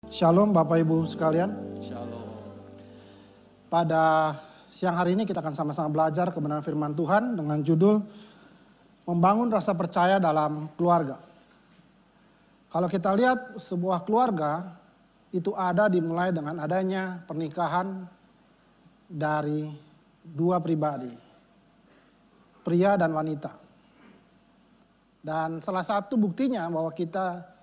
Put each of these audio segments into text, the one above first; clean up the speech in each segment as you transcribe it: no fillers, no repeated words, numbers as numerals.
Shalom Bapak Ibu sekalian. Shalom. Pada siang hari ini kita akan sama-sama belajar kebenaran firman Tuhan dengan judul Membangun Rasa Percaya dalam Keluarga. Kalau kita lihat sebuah keluarga itu ada dimulai dengan adanya pernikahan dari dua pribadi, pria dan wanita. Dan salah satu buktinya bahwa kita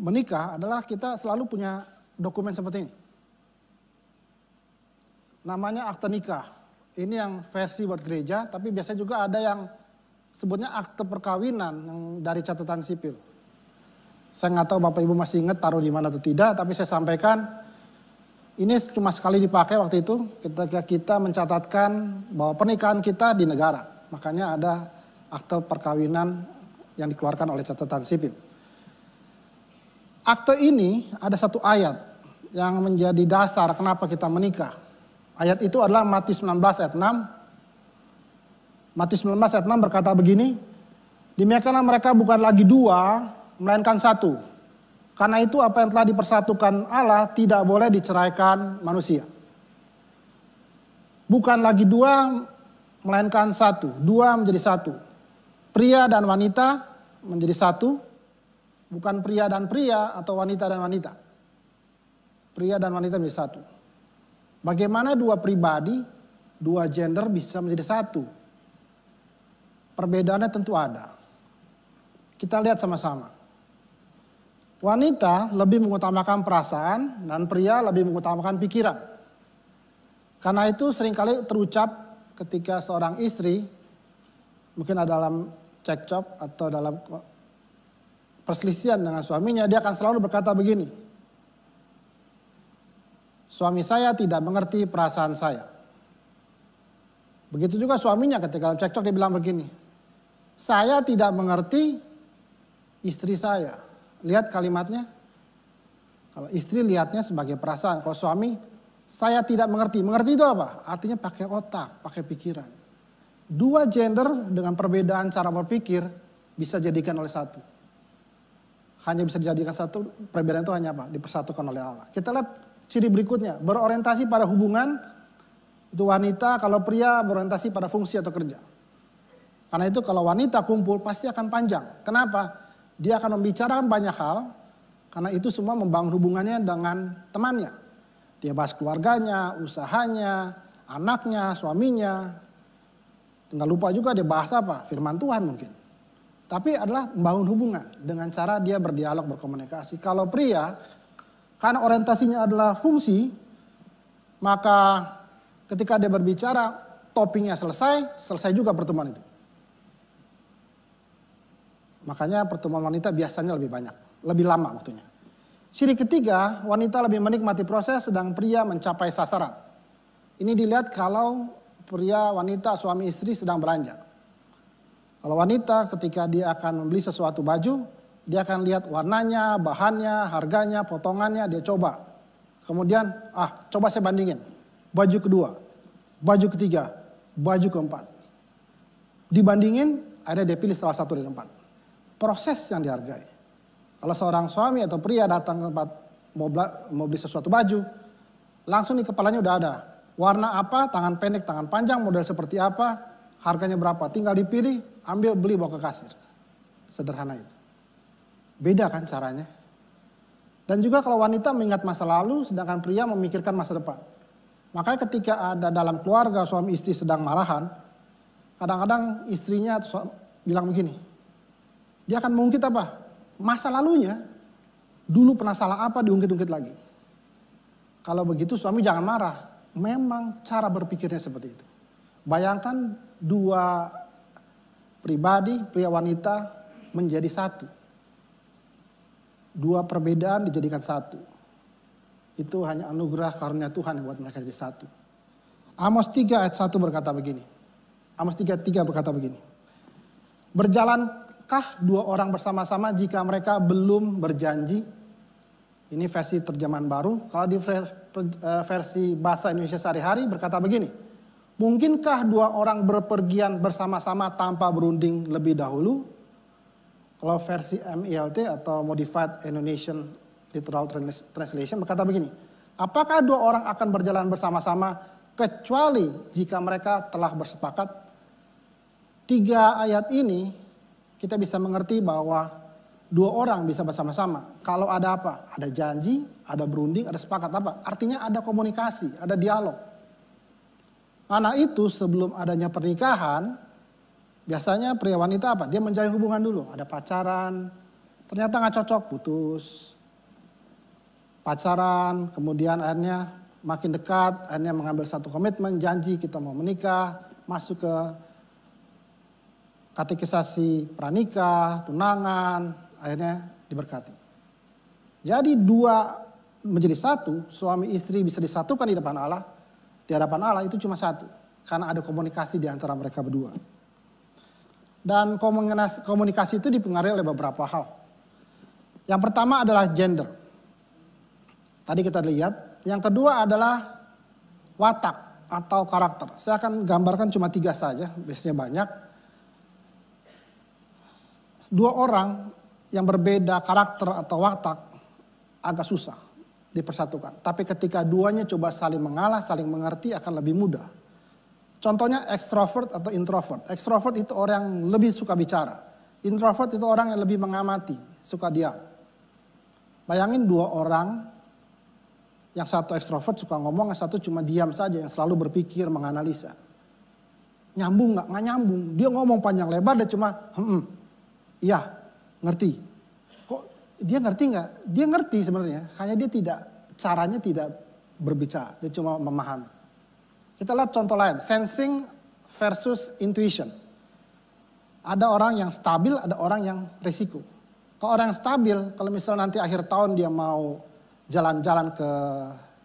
menikah adalah kita selalu punya dokumen seperti ini. Namanya akte nikah. Ini yang versi buat gereja, tapi biasanya juga ada yang sebutnya akte perkawinan yang dari catatan sipil. Saya nggak tahu Bapak Ibu masih ingat taruh di mana atau tidak, tapi saya sampaikan ini cuma sekali dipakai waktu itu ketika kita mencatatkan bahwa pernikahan kita di negara. Makanya ada akte perkawinan yang dikeluarkan oleh catatan sipil. Akte ini ada satu ayat yang menjadi dasar kenapa kita menikah. Ayat itu adalah Matius 19 ayat 6. Matius 19 ayat 6 berkata begini, demikianlah mereka bukan lagi dua, melainkan satu. Karena itu apa yang telah dipersatukan Allah tidak boleh diceraikan manusia. Bukan lagi dua, melainkan satu. Dua menjadi satu. Pria dan wanita menjadi satu. Bukan pria dan pria atau wanita dan wanita. Pria dan wanita menjadi satu. Bagaimana dua pribadi, dua gender bisa menjadi satu? Perbedaannya tentu ada. Kita lihat sama-sama. Wanita lebih mengutamakan perasaan dan pria lebih mengutamakan pikiran. Karena itu seringkali terucap ketika seorang istri mungkin ada dalam cekcok atau dalam perselisihan dengan suaminya, dia akan selalu berkata begini, suami saya tidak mengerti perasaan saya. Begitu juga suaminya ketika dalam cekcok dia bilang begini, saya tidak mengerti istri saya. Lihat kalimatnya, kalau istri lihatnya sebagai perasaan, kalau suami saya tidak mengerti. Mengerti itu apa? Artinya pakai otak, pakai pikiran. Dua gender dengan perbedaan cara berpikir bisa jadikan oleh satu. Hanya bisa dijadikan satu, perbedaan itu hanya apa? Dipersatukan oleh Allah. Kita lihat ciri berikutnya, berorientasi pada hubungan, itu wanita, kalau pria berorientasi pada fungsi atau kerja. Karena itu kalau wanita kumpul pasti akan panjang. Kenapa? Dia akan membicarakan banyak hal, karena itu semua membangun hubungannya dengan temannya. Dia bahas keluarganya, usahanya, anaknya, suaminya. Tinggal lupa juga dia bahas apa? Firman Tuhan mungkin. Tapi adalah membangun hubungan dengan cara dia berdialog, berkomunikasi. Kalau pria, karena orientasinya adalah fungsi, maka ketika dia berbicara, topiknya selesai juga pertemuan itu. Makanya pertemuan wanita biasanya lebih banyak, lebih lama waktunya. Ciri ketiga, wanita lebih menikmati proses, sedang pria mencapai sasaran. Ini dilihat kalau pria, wanita, suami istri sedang belanja. Kalau wanita ketika dia akan membeli sesuatu baju, dia akan lihat warnanya, bahannya, harganya, potongannya, dia coba. Kemudian, coba saya bandingin. Baju kedua, baju ketiga, baju keempat. Dibandingin, akhirnya dia pilih salah satu dari empat. Proses yang dihargai. Kalau seorang suami atau pria datang ke tempat mau beli sesuatu baju, langsung di kepalanya udah ada. Warna apa, tangan pendek, tangan panjang, model seperti apa, harganya berapa. Tinggal dipilih, ambil, beli, bawa ke kasir. Sederhana itu. Beda kan caranya. Dan juga kalau wanita mengingat masa lalu, sedangkan pria memikirkan masa depan. Makanya ketika ada dalam keluarga suami istri sedang marahan, kadang-kadang istrinya bilang begini, dia akan mengungkit apa? Masa lalunya, dulu pernah salah apa diungkit-ungkit lagi. Kalau begitu suami jangan marah. Memang cara berpikirnya seperti itu. Bayangkan dua pribadi, pria wanita menjadi satu. Dua perbedaan dijadikan satu. Itu hanya anugerah karunia Tuhan yang buat mereka jadi satu. Amos 3 ayat 1 berkata begini. Amos 3:3 berkata begini. Berjalankah dua orang bersama-sama jika mereka belum berjanji? Ini versi terjemahan baru. Kalau di versi bahasa Indonesia sehari-hari berkata begini. Mungkinkah dua orang berpergian bersama-sama tanpa berunding lebih dahulu? Kalau versi MILT atau Modified Indonesian Literal Translation berkata begini, apakah dua orang akan berjalan bersama-sama kecuali jika mereka telah bersepakat? 3 ayat ini kita bisa mengerti bahwa dua orang bisa bersama-sama. Kalau ada apa? Ada janji, ada berunding, ada sepakat apa? Artinya ada komunikasi, ada dialog. Karena itu sebelum adanya pernikahan, biasanya pria wanita apa? Dia menjalin hubungan dulu. Ada pacaran, ternyata nggak cocok, putus. Pacaran, kemudian akhirnya makin dekat, akhirnya mengambil satu komitmen, janji kita mau menikah, masuk ke katekisasi pranikah, tunangan, akhirnya diberkati. Jadi dua menjadi satu, suami istri bisa disatukan di depan Allah. Di hadapan Allah itu cuma satu, karena ada komunikasi di antara mereka berdua. Dan komunikasi itu dipengaruhi oleh beberapa hal. Yang pertama adalah gender. Tadi kita lihat. Yang kedua adalah watak atau karakter. Saya akan gambarkan cuma 3 saja, biasanya banyak. 2 orang yang berbeda karakter atau watak agak susah dipersatukan. Tapi ketika duanya coba saling mengalah, saling mengerti akan lebih mudah. Contohnya ekstrovert atau introvert. Ekstrovert itu orang yang lebih suka bicara. Introvert itu orang yang lebih mengamati, suka diam. Bayangin 2 orang, yang satu ekstrovert suka ngomong, yang satu cuma diam saja, yang selalu berpikir, menganalisa. Nyambung nggak? Nggak nyambung. Dia ngomong panjang lebar, dia cuma iya, ngerti. Kok dia ngerti nggak? Dia ngerti sebenarnya, hanya dia caranya tidak berbicara, dia cuma memahami. Kita lihat contoh lain, sensing versus intuition. Ada orang yang stabil, ada orang yang risiko. Kalau orang yang stabil, kalau misalnya nanti akhir tahun dia mau jalan-jalan ke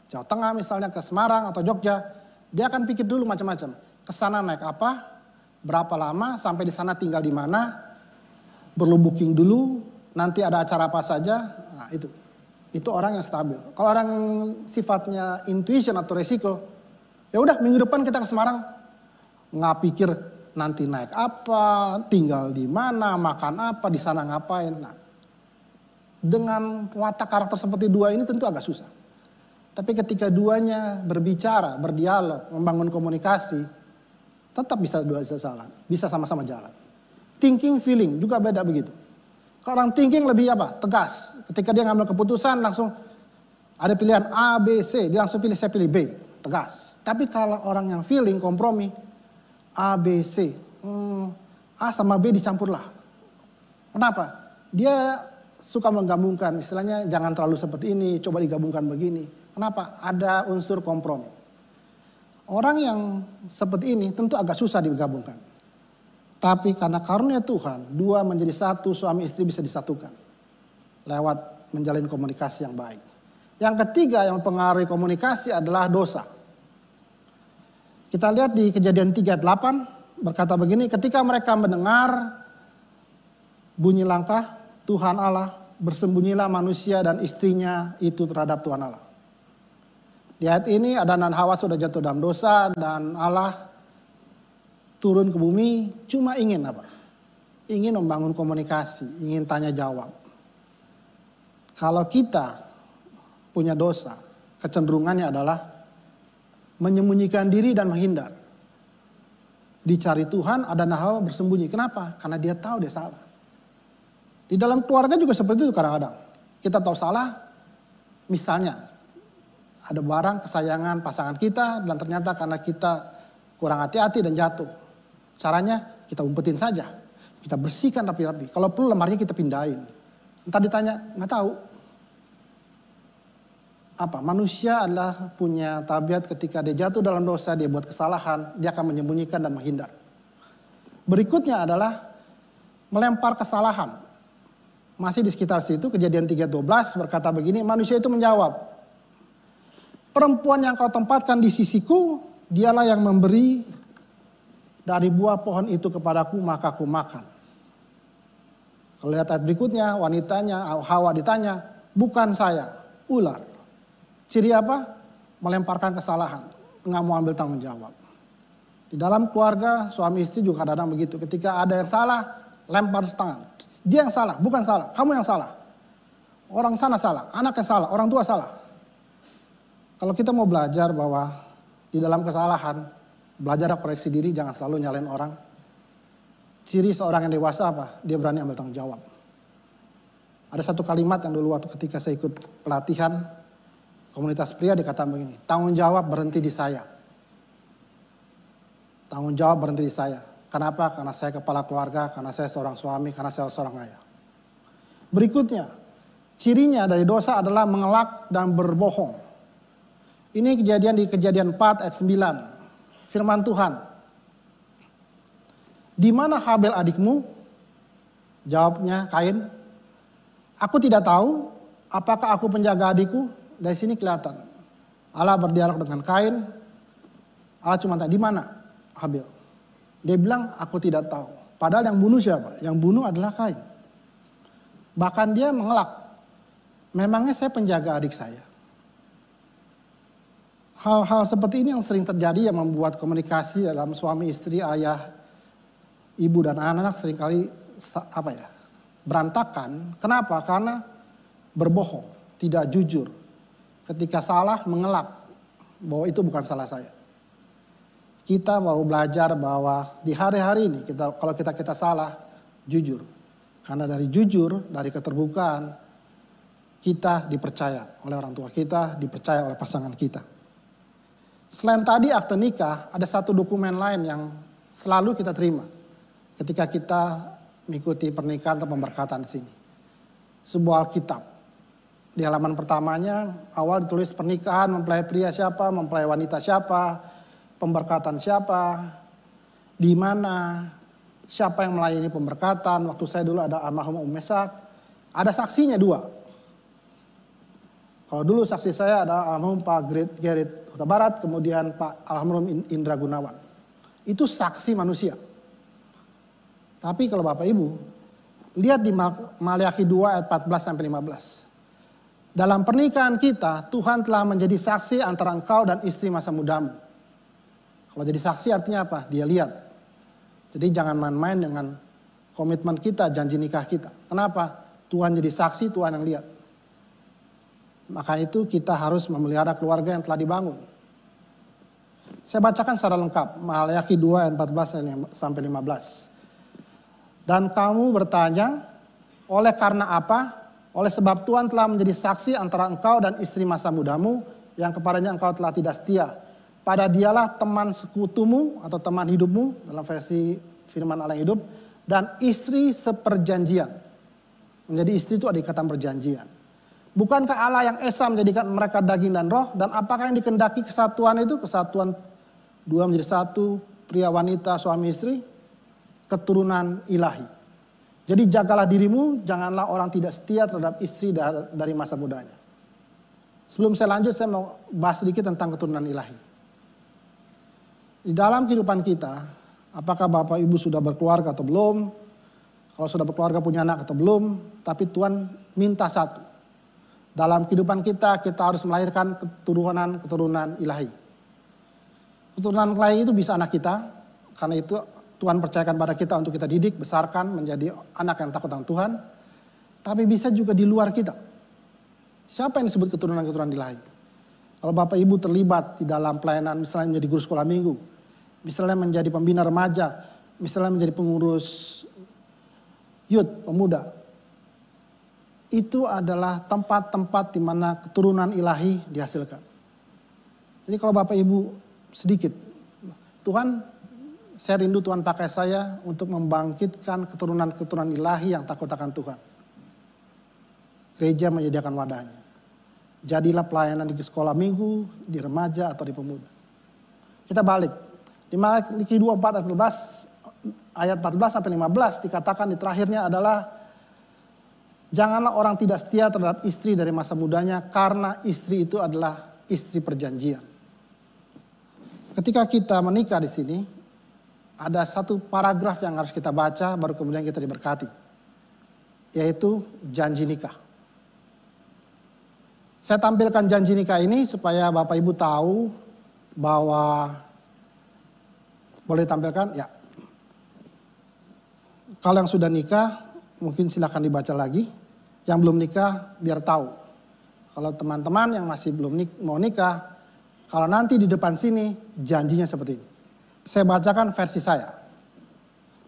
Jawa Tengah misalnya, ke Semarang atau Jogja, dia akan pikir dulu macam-macam. Kesana naik apa, berapa lama, sampai di sana tinggal di mana, perlu booking dulu, nanti ada acara apa saja, nah itu. Itu orang yang stabil. Kalau orang yang sifatnya intuition atau resiko, ya udah minggu depan kita ke Semarang, nggak pikir nanti naik apa, tinggal di mana, makan apa, di sana ngapain. Nah, dengan watak karakter seperti 2 ini tentu agak susah. Tapi ketika duanya berbicara, berdialog, membangun komunikasi, tetap bisa jalan, bisa sama-sama jalan. Thinking, feeling juga beda begitu. Kalau orang thinking lebih apa? Tegas. Ketika dia ngambil keputusan langsung ada pilihan A, B, C. Dia langsung pilih, saya pilih B. Tegas. Tapi kalau orang yang feeling, kompromi. A, B, C. A sama B dicampurlah. Kenapa? Dia suka menggabungkan. Istilahnya jangan terlalu seperti ini, coba digabungkan begini. Kenapa? Ada unsur kompromi. Orang yang seperti ini tentu agak susah digabungkan. Tapi karena karunia Tuhan, 2 menjadi 1, suami istri bisa disatukan. Lewat menjalin komunikasi yang baik. Yang ketiga yang mempengaruhi komunikasi adalah dosa. Kita lihat di Kejadian 3:8 berkata begini, ketika mereka mendengar bunyi langkah Tuhan Allah, bersembunyilah manusia dan istrinya itu terhadap Tuhan Allah. Di ayat ini Adam dan Hawa sudah jatuh dalam dosa dan Allah turun ke bumi cuma ingin apa? Ingin membangun komunikasi, ingin tanya jawab. Kalau kita punya dosa, kecenderungannya adalah menyembunyikan diri dan menghindar. Dicari Tuhan, Adam dan Hawa bersembunyi. Kenapa? Karena dia tahu dia salah. Di dalam keluarga juga seperti itu kadang-kadang. Kita tahu salah, misalnya ada barang kesayangan pasangan kita dan ternyata karena kita kurang hati-hati dan jatuh. Caranya kita umpetin saja. Kita bersihkan rapi-rapi. Kalau perlu lemarinya kita pindahin. Entar ditanya, nggak tahu. Apa? Manusia adalah punya tabiat ketika dia jatuh dalam dosa, dia buat kesalahan, dia akan menyembunyikan dan menghindar. Berikutnya adalah melempar kesalahan. Masih di sekitar situ, Kejadian 3:12 berkata begini, manusia itu menjawab, perempuan yang kau tempatkan di sisiku, dialah yang memberi dari buah pohon itu kepadaku, maka aku makan. Kalau lihat ayat berikutnya, wanitanya, Hawa ditanya, bukan saya, ular. Ciri apa? Melemparkan kesalahan, nggak mau ambil tanggung jawab. Di dalam keluarga, suami istri juga kadang-kadang begitu. Ketika ada yang salah, lempar tangan. Dia yang salah, bukan salah, kamu yang salah. Orang sana salah, anaknya salah, orang tua salah. Kalau kita mau belajar bahwa di dalam kesalahan, belajar koreksi diri, jangan selalu nyalain orang. Ciri seorang yang dewasa apa? Dia berani ambil tanggung jawab. Ada satu kalimat yang dulu waktu ketika saya ikut pelatihan komunitas pria dikatakan begini, tanggung jawab berhenti di saya. Tanggung jawab berhenti di saya. Kenapa? Karena saya kepala keluarga, karena saya seorang suami, karena saya seorang ayah. Berikutnya, cirinya dari dosa adalah mengelak dan berbohong. Ini kejadian di Kejadian 4 ayat 9. Firman Tuhan. Di mana Habel adikmu? Jawabnya Kain. Aku tidak tahu apakah aku penjaga adikku. Dari sini kelihatan. Allah berdialog dengan Kain. Allah cuma tanya, di mana Habel? Dia bilang, aku tidak tahu. Padahal yang bunuh siapa? Yang bunuh adalah Kain. Bahkan dia mengelak. Memangnya saya penjaga adik saya? Hal-hal seperti ini yang sering terjadi yang membuat komunikasi dalam suami istri, ayah, ibu dan anak seringkali berantakan. Kenapa? Karena berbohong, tidak jujur. Ketika salah mengelak bahwa itu bukan salah saya. Kita baru belajar bahwa di hari-hari ini kalau kita salah, jujur. Karena dari jujur, dari keterbukaan, kita dipercaya oleh orang tua kita, dipercaya oleh pasangan kita. Selain tadi akte nikah, ada satu dokumen lain yang selalu kita terima ketika kita mengikuti pernikahan atau pemberkatan di sini. Sebuah Alkitab. Di halaman pertamanya awal ditulis pernikahan, mempelai pria siapa, mempelai wanita siapa, pemberkatan siapa, di mana, siapa yang melayani pemberkatan. Waktu saya dulu ada almarhum Mesak, ada saksinya 2. Kalau dulu saksi saya ada almarhum Pak Gerrit Huta Barat, kemudian Pak almarhum Indra Gunawan. Itu saksi manusia. Tapi kalau Bapak Ibu, lihat di Maliaki 2 ayat 14-15. Dalam pernikahan kita, Tuhan telah menjadi saksi antara engkau dan istri masa mudamu. Kalau jadi saksi artinya apa? Dia lihat. Jadi jangan main-main dengan komitmen kita, janji nikah kita. Kenapa? Tuhan jadi saksi, Tuhan yang lihat. Maka itu kita harus memelihara keluarga yang telah dibangun. Saya bacakan secara lengkap. Maliaki 2 ayat 14-15. Dan kamu bertanya, oleh karena apa? Oleh sebab Tuhan telah menjadi saksi antara engkau dan istri masa mudamu yang kepadanya engkau telah tidak setia. Pada dialah teman sekutumu atau teman hidupmu dalam versi firman Allah yang hidup. Dan istri seperjanjian. Menjadi istri itu ada ikatan perjanjian. Bukankah Allah yang esa menjadikan mereka daging dan roh? Dan apakah yang dikehendaki kesatuan itu? Kesatuan 2 menjadi 1, pria wanita suami istri. Keturunan ilahi. Jadi jagalah dirimu, janganlah orang tidak setia terhadap istri dari masa mudanya. Sebelum saya lanjut, saya mau bahas sedikit tentang keturunan ilahi. Di dalam kehidupan kita, apakah Bapak Ibu sudah berkeluarga atau belum? Kalau sudah berkeluarga punya anak atau belum? Tapi Tuhan minta satu. Dalam kehidupan kita harus melahirkan keturunan ilahi. Keturunan ilahi itu bisa anak kita, karena itu Tuhan percayakan pada kita untuk kita didik, besarkan menjadi anak yang takut dengan Tuhan. Tapi bisa juga di luar kita. Siapa yang disebut keturunan-keturunan ilahi? Kalau Bapak Ibu terlibat di dalam pelayanan, misalnya menjadi guru sekolah minggu, misalnya menjadi pembina remaja, misalnya menjadi pengurus youth, pemuda. Itu adalah tempat-tempat di mana keturunan ilahi dihasilkan. Jadi kalau Bapak Ibu sedikit, Tuhan, saya rindu Tuhan pakai saya untuk membangkitkan keturunan-keturunan ilahi yang takut akan Tuhan. Gereja menyediakan wadahnya. Jadilah pelayanan di sekolah minggu, di remaja atau di pemuda. Kita balik. Di Maliaki 2 ayat 14-15 dikatakan di terakhirnya adalah janganlah orang tidak setia terhadap istri dari masa mudanya karena istri itu adalah istri perjanjian. Ketika kita menikah di sini, ada satu paragraf yang harus kita baca baru kemudian kita diberkati. Yaitu janji nikah. Saya tampilkan janji nikah ini supaya Bapak Ibu tahu bahwa boleh ditampilkan ya. Kalau yang sudah nikah, mungkin silakan dibaca lagi. Yang belum nikah, biar tahu. Kalau teman-teman yang masih belum mau nikah, kalau nanti di depan sini, janjinya seperti ini. Saya bacakan versi saya.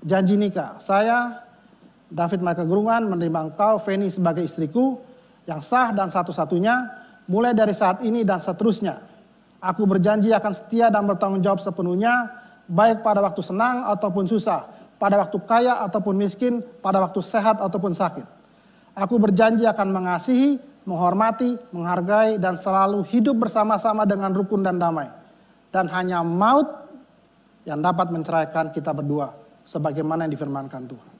Janji nikah, saya David Michael Gerungan menerima engkau, Feni, sebagai istriku yang sah dan satu-satunya, mulai dari saat ini dan seterusnya. Aku berjanji akan setia dan bertanggung jawab sepenuhnya, baik pada waktu senang ataupun susah, pada waktu kaya ataupun miskin, pada waktu sehat ataupun sakit. Aku berjanji akan mengasihi, menghormati, menghargai, dan selalu hidup bersama-sama dengan rukun dan damai. Dan hanya maut yang dapat menceraikan kita berdua, sebagaimana yang difirmankan Tuhan.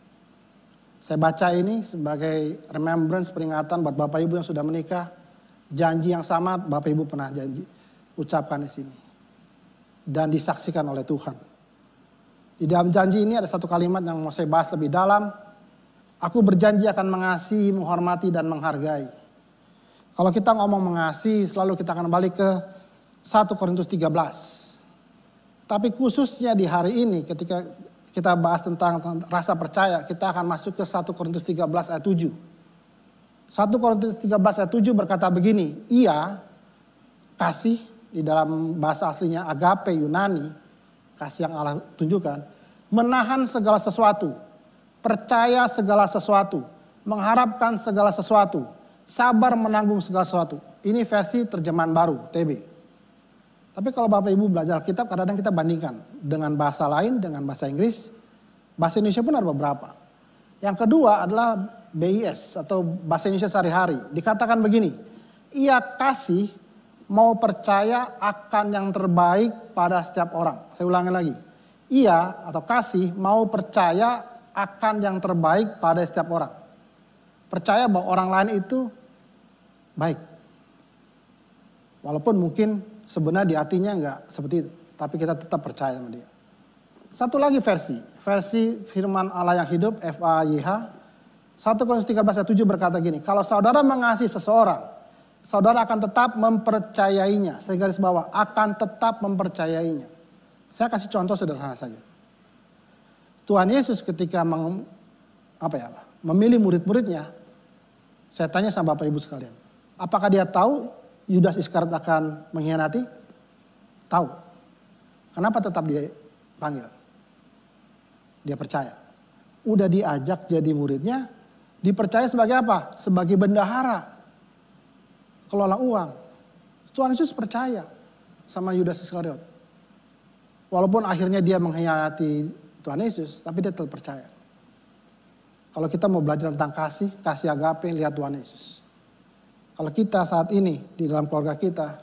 Saya baca ini sebagai remembrance, peringatan buat Bapak Ibu yang sudah menikah. Janji yang sama Bapak Ibu pernah ucapkan di sini. Dan disaksikan oleh Tuhan. Di dalam janji ini ada satu kalimat yang mau saya bahas lebih dalam. Aku berjanji akan mengasihi, menghormati, dan menghargai. Kalau kita ngomong mengasihi, selalu kita akan balik ke 1 Korintus 13. Tapi khususnya di hari ini ketika kita bahas tentang rasa percaya, kita akan masuk ke 1 Korintus 13 ayat 7. 1 Korintus 13 ayat 7 berkata begini, ia, kasih di dalam bahasa aslinya agape Yunani, kasih yang Allah tunjukkan, menahan segala sesuatu, percaya segala sesuatu, mengharapkan segala sesuatu, sabar menanggung segala sesuatu. Ini versi terjemahan baru, TB. Tapi kalau Bapak Ibu belajar Alkitab, kadang-kadang kita bandingkan dengan bahasa lain, dengan bahasa Inggris. Bahasa Indonesia pun ada beberapa. Yang kedua adalah BIS atau bahasa Indonesia sehari-hari. Dikatakan begini, ia kasih mau percaya akan yang terbaik pada setiap orang. Saya ulangi lagi. Ia atau kasih mau percaya akan yang terbaik pada setiap orang. Percaya bahwa orang lain itu baik. Walaupun mungkin sebenarnya di hatinya enggak seperti itu. Tapi kita tetap percaya sama dia. Satu lagi versi firman Allah yang hidup, FAYH. 1 Korintus 13 ayat 7 berkata gini, kalau saudara mengasihi seseorang, saudara akan tetap mempercayainya. Saya garis bawah, akan tetap mempercayainya. Saya kasih contoh sederhana saja. Tuhan Yesus ketika memilih murid-muridnya, saya tanya sama Bapak Ibu sekalian, apakah dia tahu Yudas Iskariot akan mengkhianati? Tahu. Kenapa tetap dia panggil? Dia percaya. Udah diajak jadi muridnya, dipercaya sebagai apa? Sebagai bendahara. Kelola uang. Tuhan Yesus percaya sama Yudas Iskariot. Walaupun akhirnya dia mengkhianati Tuhan Yesus, tapi dia tetap percaya. Kalau kita mau belajar tentang kasih agape, lihat Tuhan Yesus. Kalau kita saat ini di dalam keluarga kita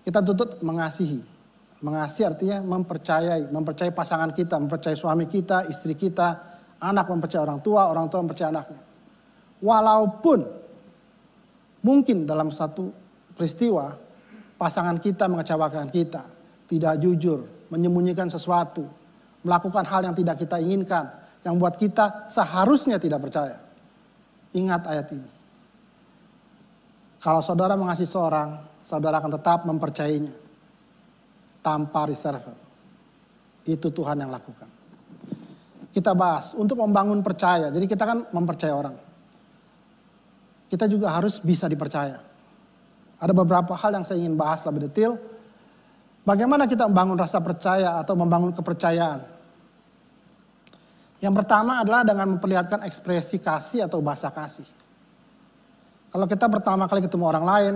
tuntut mengasihi. Mengasihi artinya mempercayai pasangan kita, mempercayai suami kita, istri kita, anak mempercayai orang tua mempercayai anaknya. Walaupun mungkin dalam satu peristiwa pasangan kita mengecewakan kita, tidak jujur, menyembunyikan sesuatu, melakukan hal yang tidak kita inginkan, yang buat kita seharusnya tidak percaya. Ingat ayat ini. Kalau saudara mengasihi seorang, saudara akan tetap mempercayainya tanpa reserve. Itu Tuhan yang lakukan. Kita bahas untuk membangun percaya. Jadi kita kan mempercayai orang. Kita juga harus bisa dipercaya. Ada beberapa hal yang saya ingin bahas lebih detail. Bagaimana kita membangun rasa percaya atau membangun kepercayaan. Yang pertama adalah dengan memperlihatkan ekspresi kasih atau bahasa kasih. Kalau kita pertama kali ketemu orang lain,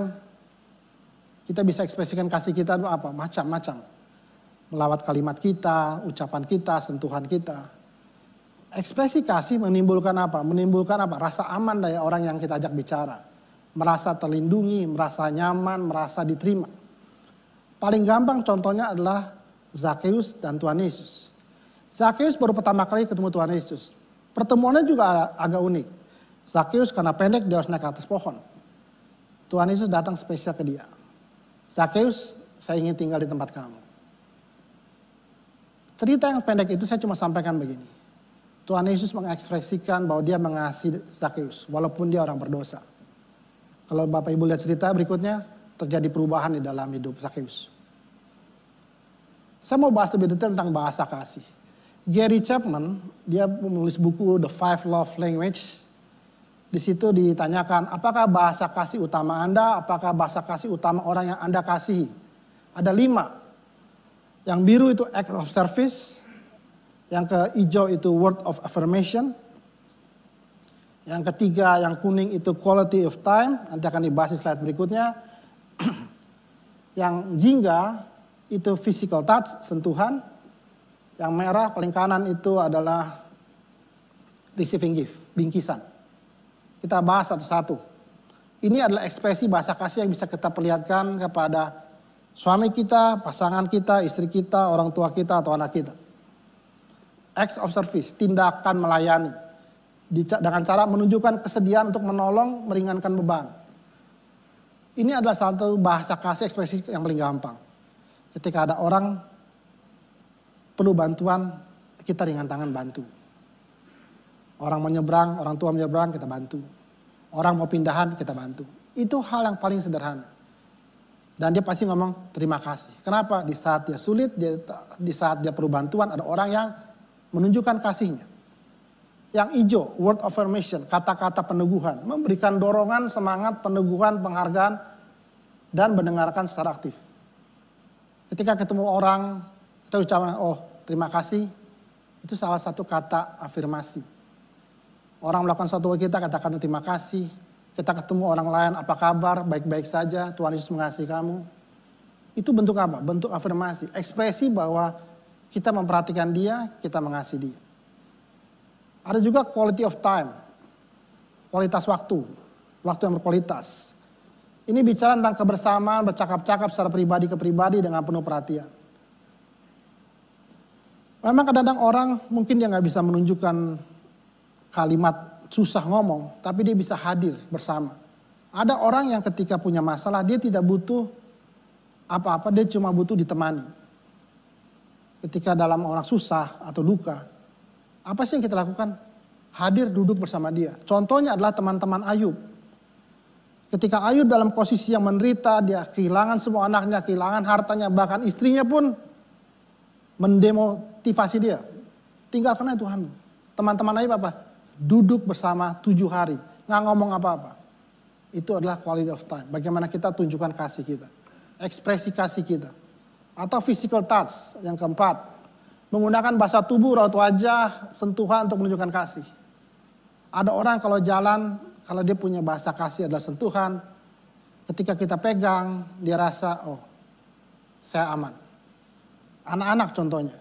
kita bisa ekspresikan kasih kita apa? Macam-macam. Melawat kalimat kita, ucapan kita, sentuhan kita. Ekspresi kasih menimbulkan apa? Menimbulkan apa? Rasa aman dari orang yang kita ajak bicara. Merasa terlindungi, merasa nyaman, merasa diterima. Paling gampang contohnya adalah Zakheus dan Tuhan Yesus. Zakheus baru pertama kali ketemu Tuhan Yesus. Pertemuannya juga agak unik. Zakheus karena pendek dia harus naik ke atas pohon. Tuhan Yesus datang spesial ke dia. Zakheus, saya ingin tinggal di tempat kamu. Cerita yang pendek itu saya cuma sampaikan begini. Tuhan Yesus mengekspresikan bahwa dia mengasihi Zakheus walaupun dia orang berdosa. Kalau Bapak Ibu lihat cerita berikutnya, terjadi perubahan di dalam hidup Zakheus. Saya mau bahas lebih detail tentang bahasa kasih. Gary Chapman, dia menulis buku The Five Love Language. Di situ ditanyakan, apakah bahasa kasih utama Anda, apakah bahasa kasih utama orang yang Anda kasihi? Ada 5. Yang biru itu act of service, yang hijau itu word of affirmation, yang ketiga yang kuning itu quality of time, nanti akan dibahas di slide berikutnya. Yang jingga itu physical touch, sentuhan. Yang merah paling kanan itu adalah receiving gift, bingkisan. Kita bahas satu-satu. Ini adalah ekspresi bahasa kasih yang bisa kita perlihatkan kepada suami kita, pasangan kita, istri kita, orang tua kita, atau anak kita. Acts of service, tindakan melayani. Dengan cara menunjukkan kesediaan untuk menolong, meringankan beban. Ini adalah satu bahasa kasih ekspresi yang paling gampang. Ketika ada orang perlu bantuan, kita ringan tangan bantu. Orang mau nyebrang, orang tua menyeberang, kita bantu. Orang mau pindahan, kita bantu. Itu hal yang paling sederhana. Dan dia pasti ngomong terima kasih. Kenapa? Di saat dia sulit, di saat dia perlu bantuan, ada orang yang menunjukkan kasihnya. Yang hijau, word of affirmation, kata-kata peneguhan. Memberikan dorongan, semangat, peneguhan, penghargaan, dan mendengarkan secara aktif. Ketika ketemu orang, kita ucapkan, oh terima kasih, itu salah satu kata afirmasi. Orang melakukan sesuatu kita, katakan terima kasih. Kita ketemu orang lain, apa kabar, baik-baik saja, Tuhan Yesus mengasihi kamu. Itu bentuk apa? Bentuk afirmasi, ekspresi bahwa kita memperhatikan dia, kita mengasihi dia. Ada juga quality of time, kualitas waktu yang berkualitas. Ini bicara tentang kebersamaan, bercakap-cakap secara pribadi ke pribadi dengan penuh perhatian. Memang kadang-kadang orang mungkin dia nggak bisa menunjukkan kalimat susah ngomong, tapi dia bisa hadir bersama. Ada orang yang ketika punya masalah, dia tidak butuh apa-apa, dia cuma butuh ditemani. Ketika dalam orang susah atau duka, apa sih yang kita lakukan? Hadir duduk bersama dia. Contohnya adalah teman-teman Ayub. Ketika Ayub dalam posisi yang menderita, dia kehilangan semua anaknya, kehilangan hartanya, bahkan istrinya pun mendemotivasi dia. Tinggalkan aja Tuhan. Teman-teman Ayub apa? Duduk bersama 7 hari. Nggak ngomong apa-apa. Itu adalah quality of time. Bagaimana kita tunjukkan kasih kita. Ekspresi kasih kita. Atau physical touch yang keempat. Menggunakan bahasa tubuh, raut wajah, sentuhan untuk menunjukkan kasih. Ada orang kalau jalan, kalau dia punya bahasa kasih adalah sentuhan. Ketika kita pegang, dia rasa, oh saya aman. Anak-anak contohnya.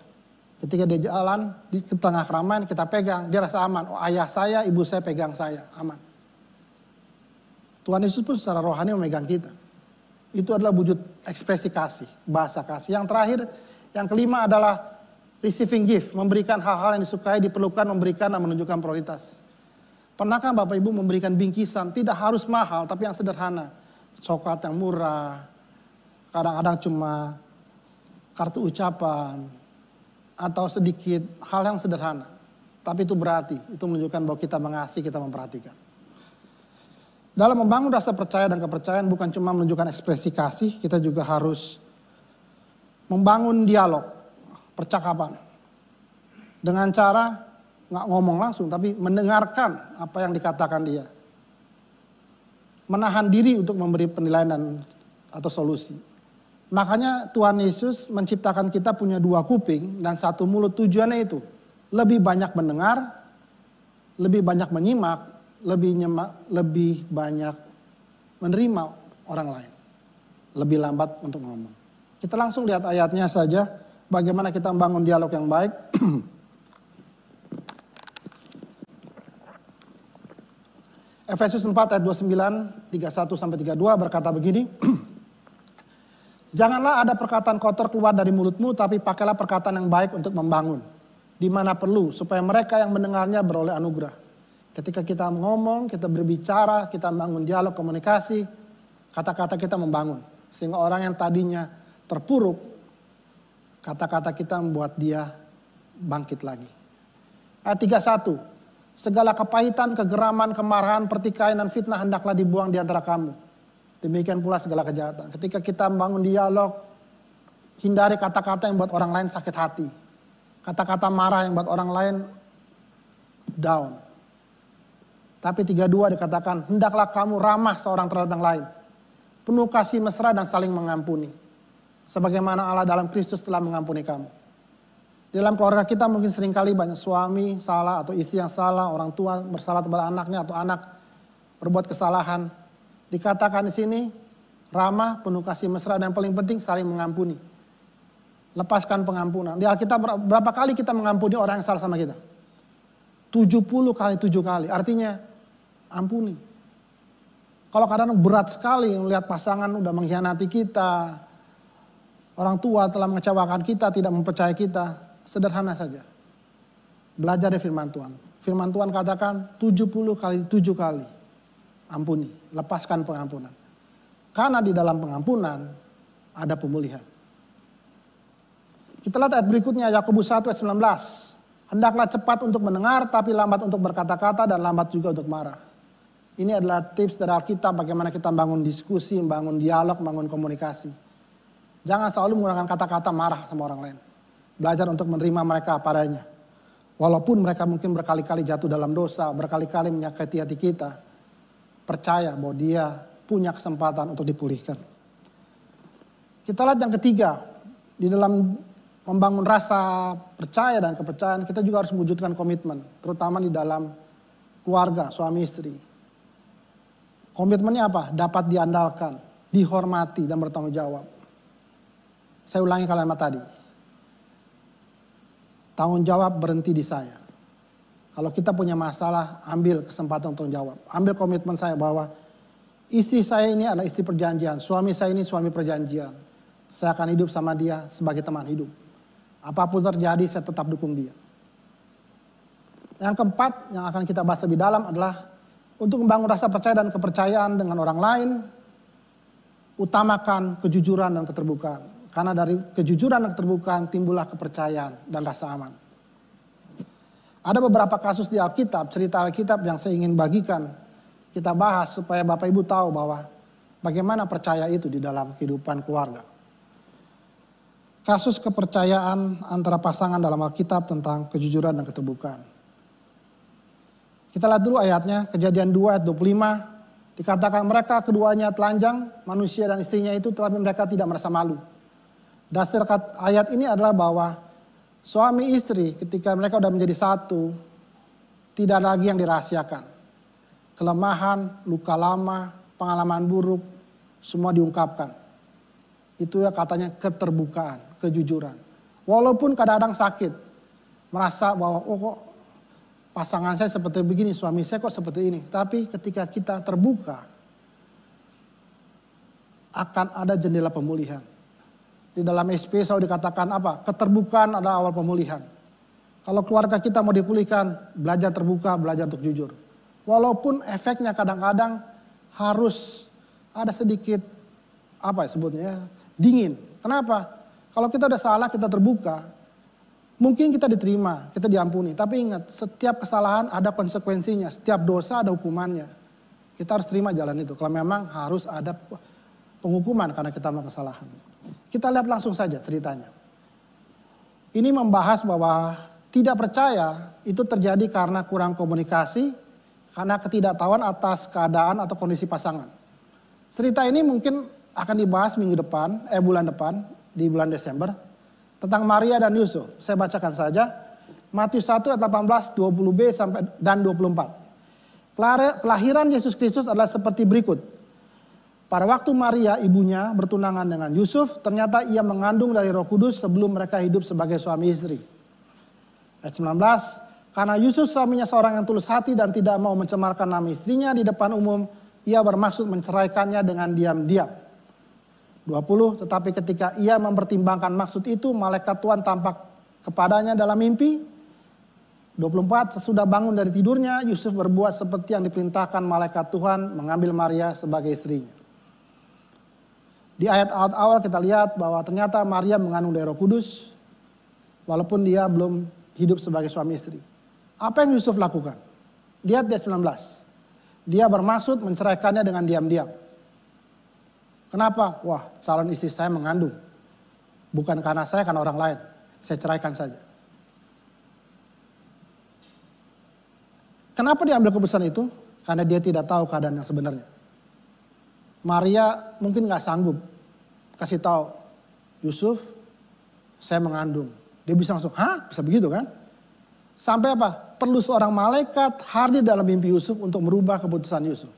Ketika dia jalan di tengah keramaian kita pegang, dia rasa aman. Oh ayah saya, ibu saya pegang saya, aman. Tuhan Yesus pun secara rohani memegang kita. Itu adalah wujud ekspresi kasih, bahasa kasih. Yang terakhir, yang kelima adalah receiving gift. Memberikan hal-hal yang disukai, diperlukan, memberikan dan menunjukkan prioritas. Pernahkah Bapak Ibu memberikan bingkisan, tidak harus mahal tapi yang sederhana. Coklat yang murah, kadang-kadang cuma kartu ucapan, atau sedikit hal yang sederhana. Tapi itu berarti, itu menunjukkan bahwa kita mengasihi, kita memperhatikan. Dalam membangun rasa percaya dan kepercayaan bukan cuma menunjukkan ekspresi kasih, kita juga harus membangun dialog, percakapan. Dengan cara nggak ngomong langsung, tapi mendengarkan apa yang dikatakan dia. Menahan diri untuk memberi penilaian atau solusi. Makanya Tuhan Yesus menciptakan kita punya 2 kuping dan 1 mulut. Tujuannya itu lebih banyak mendengar, lebih banyak menyimak, lebih banyak menerima orang lain. Lebih lambat untuk ngomong. Kita langsung lihat ayatnya saja, bagaimana kita membangun dialog yang baik. Efesus 4 ayat 29, 31-32 berkata begini. Janganlah ada perkataan kotor keluar dari mulutmu, tapi pakailah perkataan yang baik untuk membangun. Di mana perlu, supaya mereka yang mendengarnya beroleh anugerah. Ketika kita ngomong, kita berbicara, kita membangun dialog, komunikasi, kata-kata kita membangun. Sehingga orang yang tadinya terpuruk, kata-kata kita membuat dia bangkit lagi. Ayat 31. Segala kepahitan, kegeraman, kemarahan, pertikaian, dan fitnah hendaklah dibuang di antara kamu. Demikian pula segala kejahatan. Ketika kita membangun dialog, hindari kata-kata yang buat orang lain sakit hati. Kata-kata marah yang buat orang lain down. Tapi 32 dikatakan, hendaklah kamu ramah seorang terhadap yang lain. Penuh kasih mesra dan saling mengampuni. Sebagaimana Allah dalam Kristus telah mengampuni kamu. Di dalam keluarga kita mungkin seringkali banyak suami salah atau istri yang salah, orang tua bersalah kepada anaknya atau anak berbuat kesalahan. Dikatakan di sini, ramah, penuh kasih mesra, dan yang paling penting saling mengampuni. Lepaskan pengampunan. Di Alkitab berapa kali kita mengampuni orang yang salah sama kita? 70 kali 7 kali. Artinya ampuni. Kalau kadang berat sekali melihat pasangan udah mengkhianati kita, orang tua telah mengecewakan kita, tidak mempercayai kita, sederhana saja. Belajar dari firman Tuhan. Firman Tuhan katakan 70 kali 7 kali. Ampuni, lepaskan pengampunan. Karena di dalam pengampunan ada pemulihan. Kita lihat ayat berikutnya, Yakobus 1 ayat 19. Hendaklah cepat untuk mendengar, tapi lambat untuk berkata-kata dan lambat juga untuk marah. Ini adalah tips dari Alkitab bagaimana kita membangun diskusi, membangun dialog, membangun komunikasi. Jangan selalu menggunakan kata-kata marah sama orang lain. Belajar untuk menerima mereka apa adanya. Walaupun mereka mungkin berkali-kali jatuh dalam dosa, berkali-kali menyakiti hati kita. Percaya bahwa dia punya kesempatan untuk dipulihkan. Kita lihat yang ketiga, di dalam membangun rasa percaya dan kepercayaan, kita juga harus mewujudkan komitmen, terutama di dalam keluarga, suami istri. Komitmennya apa? Dapat diandalkan, dihormati, dan bertanggung jawab. Saya ulangi kalimat tadi. Tanggung jawab berhenti di saya. Kalau kita punya masalah, ambil kesempatan untuk jawab. Ambil komitmen saya bahwa istri saya ini adalah istri perjanjian, suami saya ini suami perjanjian. Saya akan hidup sama dia sebagai teman hidup. Apapun terjadi, saya tetap dukung dia. Yang keempat, yang akan kita bahas lebih dalam adalah untuk membangun rasa percaya dan kepercayaan dengan orang lain, utamakan kejujuran dan keterbukaan. Karena dari kejujuran dan keterbukaan timbullah kepercayaan dan rasa aman. Ada beberapa kasus di Alkitab, cerita Alkitab yang saya ingin bagikan, kita bahas supaya Bapak Ibu tahu bahwa bagaimana percaya itu di dalam kehidupan keluarga. Kasus kepercayaan antara pasangan dalam Alkitab tentang kejujuran dan keterbukaan. Kita lihat dulu ayatnya, Kejadian 2 ayat 25. Dikatakan mereka keduanya telanjang, manusia dan istrinya itu, tetapi mereka tidak merasa malu. Dasar ayat ini adalah bahwa suami istri ketika mereka sudah menjadi satu, tidak lagi yang dirahasiakan. Kelemahan, luka lama, pengalaman buruk, semua diungkapkan. Itu ya katanya keterbukaan, kejujuran. Walaupun kadang-kadang sakit, merasa bahwa oh kok pasangan saya seperti begini, suami saya kok seperti ini. Tapi ketika kita terbuka, akan ada jendela pemulihan. Di dalam SP selalu dikatakan apa? Keterbukaan adalah awal pemulihan. Kalau keluarga kita mau dipulihkan, belajar terbuka, belajar untuk jujur. Walaupun efeknya kadang-kadang harus ada sedikit apa ya sebutnya, dingin. Kenapa? Kalau kita udah salah, kita terbuka, mungkin kita diterima, kita diampuni. Tapi ingat, setiap kesalahan ada konsekuensinya, setiap dosa ada hukumannya. Kita harus terima jalan itu. Kalau memang harus ada penghukuman karena kita melakukan kesalahan. Kita lihat langsung saja ceritanya. Ini membahas bahwa tidak percaya itu terjadi karena kurang komunikasi, karena ketidaktahuan atas keadaan atau kondisi pasangan. Cerita ini mungkin akan dibahas bulan depan, di bulan Desember, tentang Maria dan Yusuf. Saya bacakan saja, Matius 1 ayat 18, 20b sampai dan 24. Kelahiran Yesus Kristus adalah seperti berikut. Pada waktu Maria ibunya bertunangan dengan Yusuf, ternyata ia mengandung dari Roh Kudus sebelum mereka hidup sebagai suami istri. Ayat 19, karena Yusuf suaminya seorang yang tulus hati dan tidak mau mencemarkan nama istrinya di depan umum, ia bermaksud menceraikannya dengan diam-diam. 20, tetapi ketika ia mempertimbangkan maksud itu, malaikat Tuhan tampak kepadanya dalam mimpi. 24, sesudah bangun dari tidurnya, Yusuf berbuat seperti yang diperintahkan malaikat Tuhan, mengambil Maria sebagai istrinya. Di ayat awal kita lihat bahwa ternyata Maria mengandung dari Roh Kudus, walaupun dia belum hidup sebagai suami istri. Apa yang Yusuf lakukan? Lihat di ayat 19. Dia bermaksud menceraikannya dengan diam-diam. Kenapa? Wah, calon istri saya mengandung. Bukan karena saya, karena orang lain. Saya ceraikan saja. Kenapa dia ambil keputusan itu? Karena dia tidak tahu keadaan yang sebenarnya. Maria mungkin gak sanggup kasih tahu Yusuf, saya mengandung. Dia bisa langsung, hah? Bisa begitu kan? Sampai apa? Perlu seorang malaikat hadir dalam mimpi Yusuf untuk merubah keputusan Yusuf.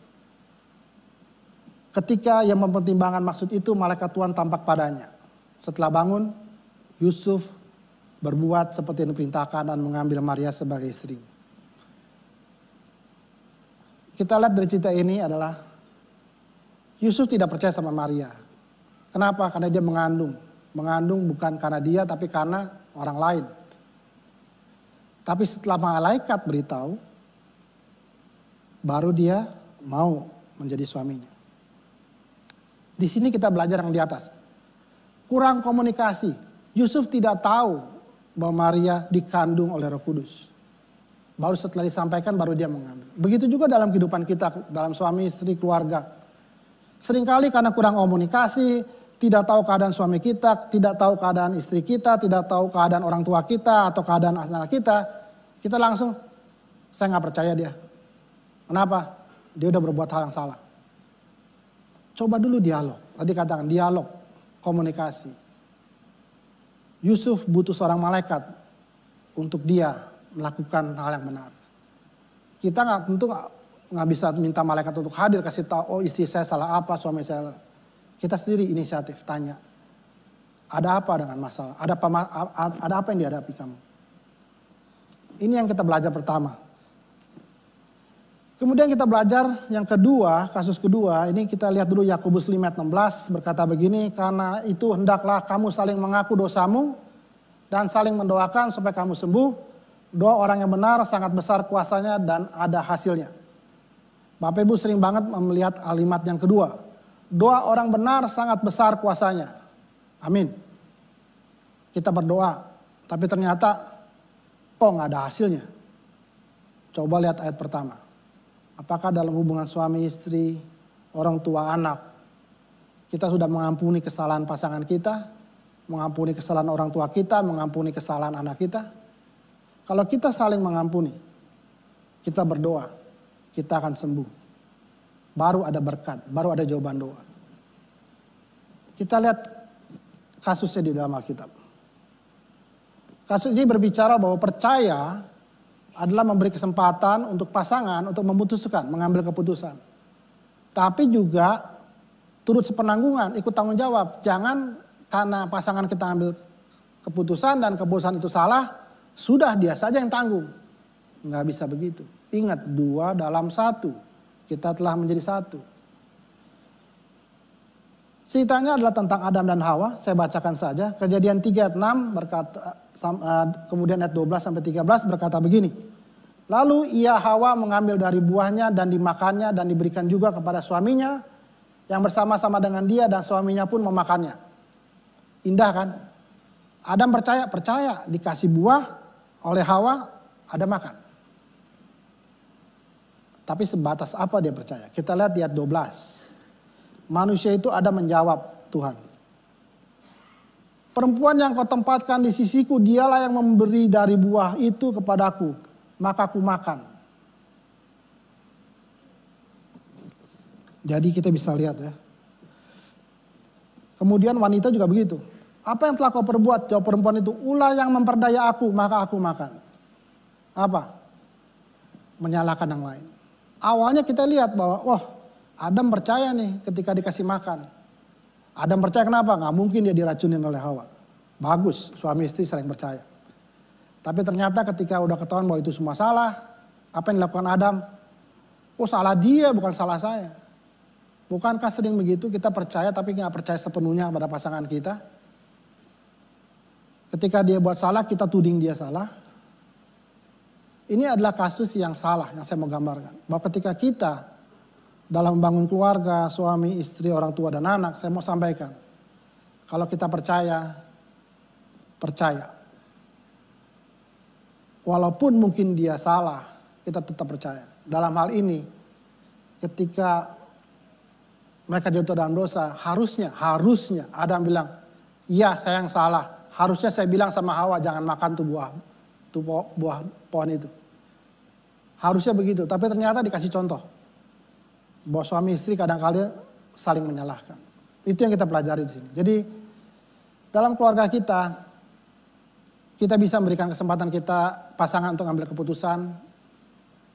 Ketika yang mempertimbangkan maksud itu, malaikat Tuhan tampak padanya. Setelah bangun, Yusuf berbuat seperti yang diperintahkan dan mengambil Maria sebagai istri. Kita lihat dari cerita ini adalah Yusuf tidak percaya sama Maria. Kenapa? Karena dia mengandung. Mengandung bukan karena dia tapi karena orang lain. Tapi setelah malaikat beritahu, baru dia mau menjadi suaminya. Di sini kita belajar yang di atas. Kurang komunikasi. Yusuf tidak tahu bahwa Maria dikandung oleh Roh Kudus. Baru setelah disampaikan baru dia mengambil. Begitu juga dalam kehidupan kita, dalam suami, istri, keluarga. Seringkali karena kurang komunikasi, tidak tahu keadaan suami kita, tidak tahu keadaan istri kita, tidak tahu keadaan orang tua kita atau keadaan anak kita langsung, saya nggak percaya dia. Kenapa? Dia udah berbuat hal yang salah. Coba dulu dialog. Tadi katakan dialog, komunikasi. Yusuf butuh seorang malaikat untuk dia melakukan hal yang benar. Kita tentu nggak bisa minta malaikat untuk hadir kasih tahu, oh istri saya salah apa, suami saya. Kita sendiri inisiatif tanya, ada apa dengan masalah, ada apa yang dihadapi kamu. Ini yang kita belajar pertama. Kemudian kita belajar yang kedua, kasus kedua, ini kita lihat dulu Yakobus 5 ayat 16 berkata begini, karena itu hendaklah kamu saling mengaku dosamu dan saling mendoakan supaya kamu sembuh. Doa orang yang benar sangat besar kuasanya dan ada hasilnya. Bapak Ibu sering banget melihat kalimat yang kedua. Doa orang benar sangat besar kuasanya. Amin. Kita berdoa, tapi ternyata kok nggak ada hasilnya. Coba lihat ayat pertama. Apakah dalam hubungan suami istri, orang tua anak, kita sudah mengampuni kesalahan pasangan kita, mengampuni kesalahan orang tua kita, mengampuni kesalahan anak kita? Kalau kita saling mengampuni, kita berdoa, kita akan sembuh. Baru ada berkat, baru ada jawaban doa. Kita lihat kasusnya di dalam Alkitab. Kasus ini berbicara bahwa percaya adalah memberi kesempatan untuk pasangan untuk memutuskan, mengambil keputusan. Tapi juga turut sepenanggungan, ikut tanggung jawab. Jangan karena pasangan kita ambil keputusan dan keputusan itu salah, sudah dia saja yang tanggung. Nggak bisa begitu. Ingat, 2 dalam 1. Kita telah menjadi satu. Ceritanya adalah tentang Adam dan Hawa. Saya bacakan saja. Kejadian 3 ayat 6 berkata, kemudian ayat 12 sampai 13 berkata begini. Lalu ia Hawa mengambil dari buahnya dan dimakannya dan diberikan juga kepada suaminya yang bersama-sama dengan dia dan suaminya pun memakannya. Indah kan? Adam percaya dikasih buah oleh Hawa, ada makan. Tapi sebatas apa dia percaya? Kita lihat di ayat 12. Manusia itu ada menjawab Tuhan. Perempuan yang kau tempatkan di sisiku, dialah yang memberi dari buah itu kepadaku, maka aku makan. Jadi kita bisa lihat ya. Kemudian wanita juga begitu. Apa yang telah kau perbuat? Jawab perempuan itu, ular yang memperdaya aku, maka aku makan. Apa? Menyalahkan yang lain. Awalnya kita lihat bahwa, wah, Adam percaya nih ketika dikasih makan. Adam percaya kenapa? Nggak mungkin dia diracunin oleh Hawa. Bagus, suami istri sering percaya. Tapi ternyata ketika udah ketahuan bahwa itu semua salah, apa yang dilakukan Adam? Oh, salah dia, bukan salah saya. Bukankah sering begitu kita percaya tapi nggak percaya sepenuhnya pada pasangan kita? Ketika dia buat salah, kita tuding dia salah. Ini adalah kasus yang salah yang saya mau gambarkan. Bahwa ketika kita dalam membangun keluarga, suami, istri, orang tua, dan anak, saya mau sampaikan. Kalau kita percaya. Walaupun mungkin dia salah, kita tetap percaya. Dalam hal ini, ketika mereka jatuh dalam dosa, harusnya Adam bilang, iya saya yang salah. Harusnya saya bilang sama Hawa, jangan makan tuh buah pohon itu. Harusnya begitu, tapi ternyata dikasih contoh. Bahwa suami istri kadang-kala saling menyalahkan. Itu yang kita pelajari di sini. Jadi dalam keluarga kita bisa memberikan kesempatan kita pasangan untuk ambil keputusan.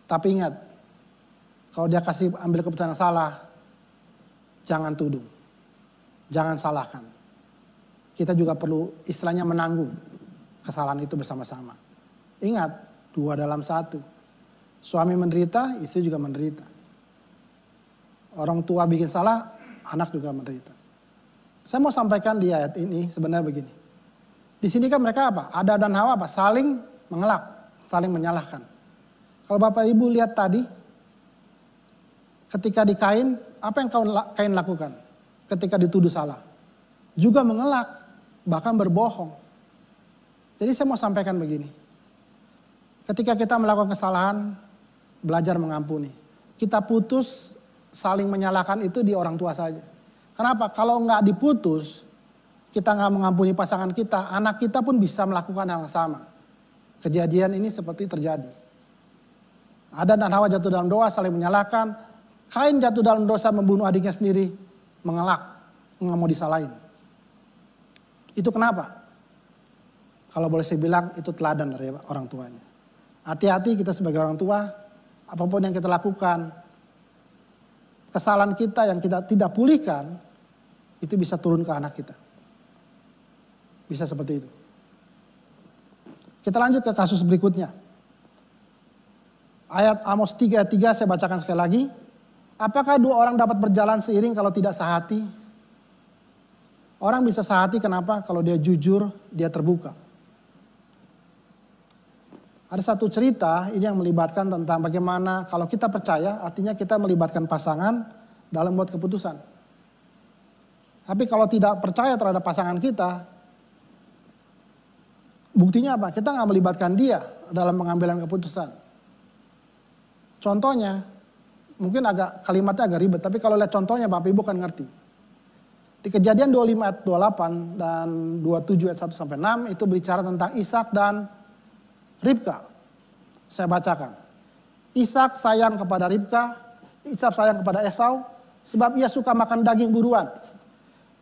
Tapi ingat, kalau dia kasih ambil keputusan yang salah, jangan tuduh. Jangan salahkan. Kita juga perlu istilahnya menanggung kesalahan itu bersama-sama. Ingat, 2 dalam 1. Suami menderita, istri juga menderita. Orang tua bikin salah, anak juga menderita. Saya mau sampaikan di ayat ini sebenarnya begini. Di sini kan mereka apa? Adam dan Hawa apa? Saling mengelak, saling menyalahkan. Kalau Bapak Ibu lihat tadi, ketika di Kain, apa yang Kain lakukan? Ketika dituduh salah. Juga mengelak, bahkan berbohong. Jadi saya mau sampaikan begini. Ketika kita melakukan kesalahan, belajar mengampuni. Kita putus, saling menyalahkan itu di orang tua saja. Kenapa? Kalau nggak diputus, kita nggak mengampuni pasangan kita, anak kita pun bisa melakukan hal yang sama. Kejadian ini seperti terjadi. Adam dan Hawa jatuh dalam dosa, saling menyalahkan. Kain jatuh dalam dosa membunuh adiknya sendiri, mengelak, nggak mau disalahin. Itu kenapa? Kalau boleh saya bilang itu teladan dari orang tuanya. Hati-hati kita sebagai orang tua, apapun yang kita lakukan, kesalahan kita yang kita tidak pulihkan, itu bisa turun ke anak kita. Bisa seperti itu. Kita lanjut ke kasus berikutnya. Ayat Amos 3 ayat 3 saya bacakan sekali lagi. Apakah 2 orang dapat berjalan seiring kalau tidak sehati? Orang bisa sehati kenapa? Kalau dia jujur, dia terbuka. Ada satu cerita ini yang melibatkan tentang bagaimana kalau kita percaya, artinya kita melibatkan pasangan dalam buat keputusan. Tapi kalau tidak percaya terhadap pasangan kita, buktinya apa? Kita nggak melibatkan dia dalam pengambilan keputusan. Contohnya, mungkin kalimatnya agak ribet, tapi kalau lihat contohnya Bapak Ibu kan ngerti. Di Kejadian 25 ayat 28 dan 27 ayat 1 sampai 6 itu berbicara tentang Ishak dan Ribka. Saya bacakan. Ishak sayang kepada Ribka, Ishak sayang kepada Esau sebab ia suka makan daging buruan.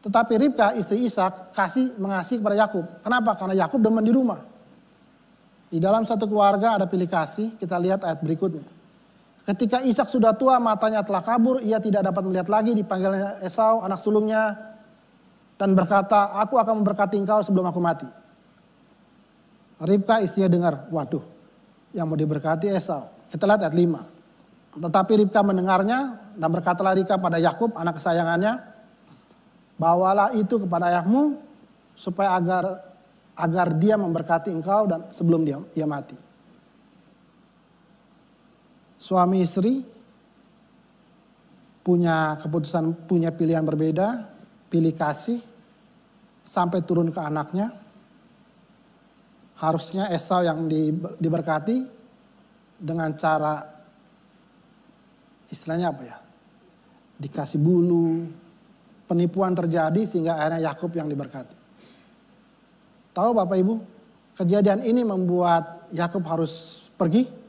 Tetapi Ribka istri Ishak mengasihi kepada Yakub. Kenapa? Karena Yakub demen di rumah. Di dalam satu keluarga ada pilih kasih, kita lihat ayat berikutnya. Ketika Ishak sudah tua, matanya telah kabur, ia tidak dapat melihat lagi, dipanggilnya Esau, anak sulungnya, dan berkata, aku akan memberkati engkau sebelum aku mati. Ribka istrinya dengar, waduh, yang mau diberkati Esau. Kita lihat ayat 5. Tetapi Ribka mendengarnya, dan berkatalah Ribka pada Yakub, anak kesayangannya, bawalah itu kepada ayahmu, supaya agar dia memberkati engkau dan sebelum dia mati. Suami istri punya keputusan, punya pilihan berbeda, pilih kasih sampai turun ke anaknya. Harusnya Esau yang diberkati dengan cara istilahnya apa ya? Dikasih bulu, penipuan terjadi sehingga akhirnya Yakub yang diberkati. Tahu Bapak Ibu, kejadian ini membuat Yakub harus pergi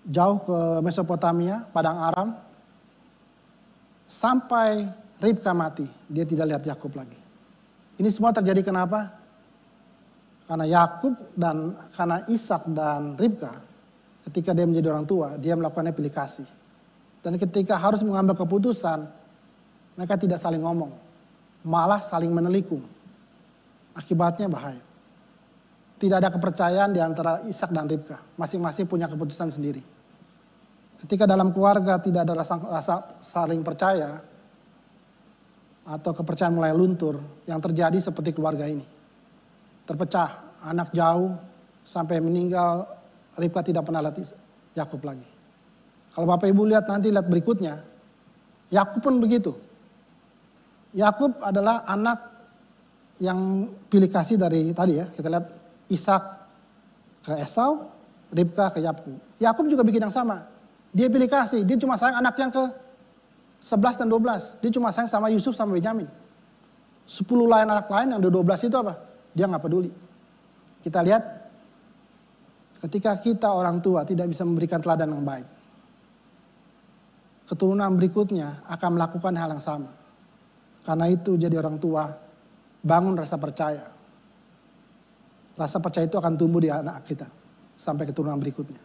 jauh ke Mesopotamia, Padang Aram, sampai Ribka mati. Dia tidak lihat Yakub lagi. Ini semua terjadi kenapa? Karena Yakub dan karena Ishak dan Ribka, ketika dia menjadi orang tua, dia melakukannya pilih kasih. Dan ketika harus mengambil keputusan, mereka tidak saling ngomong, malah saling menelikung. Akibatnya bahaya. Tidak ada kepercayaan di antara Ishak dan Ribka. Masing-masing punya keputusan sendiri. Ketika dalam keluarga tidak ada rasa saling percaya, atau kepercayaan mulai luntur, yang terjadi seperti keluarga ini. Terpecah, anak jauh, sampai meninggal, Ribka tidak pernah lihat Yakub lagi. Kalau Bapak Ibu lihat berikutnya, Yakub pun begitu. Yakub adalah anak yang pilih kasih dari tadi ya, kita lihat Ishak ke Esau, Ribka ke Yakub. Yakub juga bikin yang sama. Dia pilih kasih, dia cuma sayang anak yang ke 11 dan 12. Dia cuma sayang sama Yusuf sama Benyamin. 10 anak lain yang 12 itu apa? Dia gak peduli. Kita lihat ketika kita orang tua tidak bisa memberikan teladan yang baik, keturunan berikutnya akan melakukan hal yang sama. Karena itu jadi orang tua, bangun rasa percaya. Rasa percaya itu akan tumbuh di anak kita sampai keturunan berikutnya.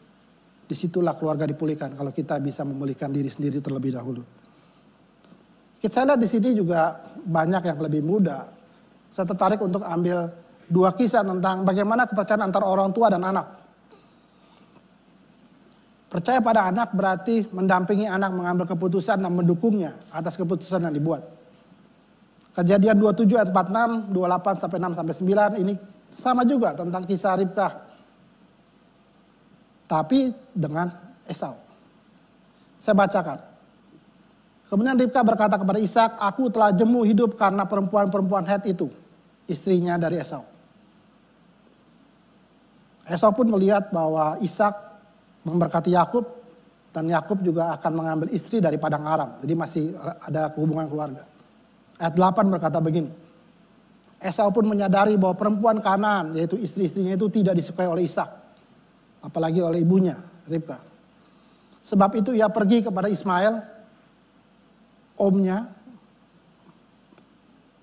Disitulah keluarga dipulihkan kalau kita bisa memulihkan diri sendiri terlebih dahulu. Saya lihat di sini juga banyak yang lebih muda. Saya tertarik untuk ambil 2 kisah tentang bagaimana kepercayaan antara orang tua dan anak. Percaya pada anak berarti mendampingi anak mengambil keputusan dan mendukungnya atas keputusan yang dibuat. Kejadian 27 ayat 46, 28 sampai 6 sampai 9 ini sama juga tentang kisah Ribkah. Tapi dengan Esau. Saya bacakan. Kemudian Ribkah berkata kepada Ishak, "Aku telah jemu hidup karena perempuan-perempuan Het itu, istrinya dari Esau." Esau pun melihat bahwa Ishak memberkati Yakub dan Yakub juga akan mengambil istri dari padang Aram. Jadi masih ada hubungan keluarga. Ayat 8 berkata begini. Esau pun menyadari bahwa perempuan Kanaan, yaitu istri-istrinya itu tidak disukai oleh Ishak. Apalagi oleh ibunya, Ribkah. Sebab itu ia pergi kepada Ismail, omnya,